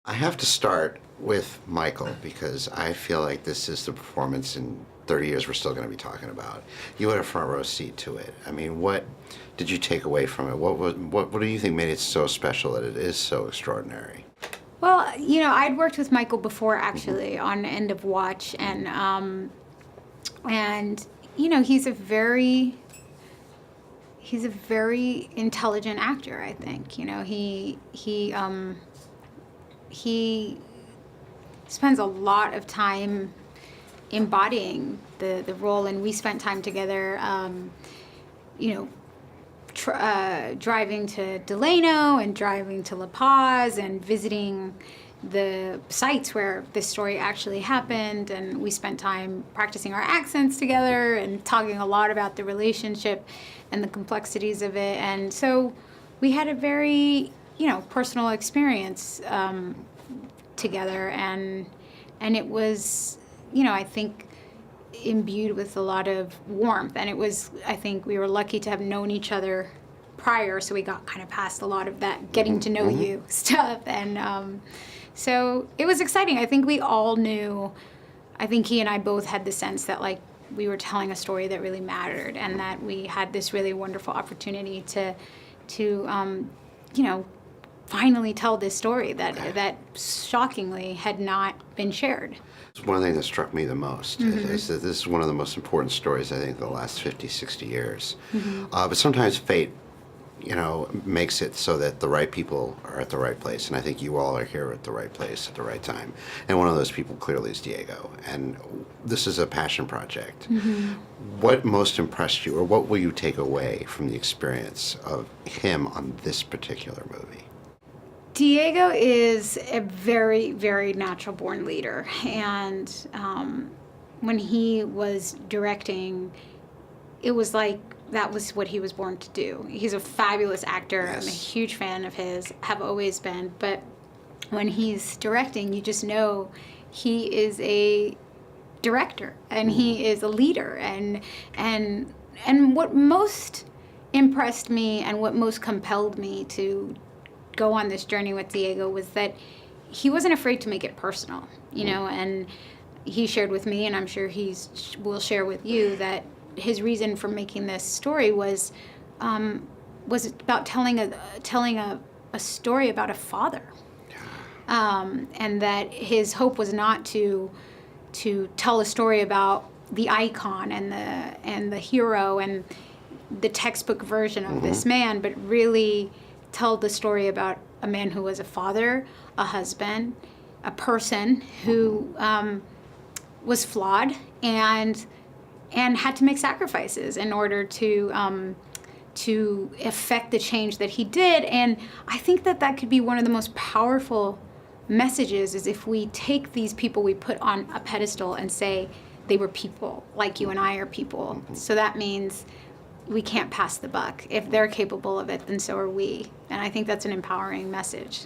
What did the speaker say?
I have to start with Michael because I feel like this is the performance in 30 years we're still going to be talking about. You had a front row seat to it. I mean, what did you take away from it? What do you think made it so special that it is so extraordinary? Well, I'd worked with Michael before actually on End of Watch, and he's a very intelligent actor. I think he spends a lot of time embodying the role, and we spent time together. Driving to Delano and driving to La Paz and visiting the sites where this story actually happened, and we spent time practicing our accents together and talking a lot about the relationship and the complexities of it. And so we had a very personal experience together, and it was I think imbued with a lot of warmth, and I think we were lucky to have known each other prior, so we got kind of past a lot of that getting to know you stuff, and so it was exciting. I think we all knew, I think he and I both had the sense that we were telling a story that really mattered, and that we had this really wonderful opportunity to finally tell this story that shockingly had not been shared. One thing that struck me the most is that this is one of the most important stories, I think, of the last 50, 60 years. But sometimes fate, makes it so that the right people are at the right place. And I think you all are here at the right place at the right time. And one of those people clearly is Diego. And this is a passion project. What most impressed you, or what will you take away from the experience of him on this particular movie? Diego is a very, very natural-born leader, and when he was directing, it was like that was what he was born to do. He's a fabulous actor. Yes. I'm a huge fan of his, have always been, but when he's directing, you just know he is a director, and he is a leader, and what most impressed me and what most compelled me to go on this journey with Diego was that he wasn't afraid to make it personal, and he shared with me, and I'm sure will share with you, that his reason for making this story was about telling a story about a father, and that his hope was not to tell a story about the icon and the hero and the textbook version of this man, but really tell the story about a man who was a father, a husband, a person who was flawed and had to make sacrifices in order to effect the change that he did. And I think that could be one of the most powerful messages, is if we take these people we put on a pedestal and say they were people like you and I are people. So that means we can't pass the buck. If they're capable of it, then so are we. And I think that's an empowering message.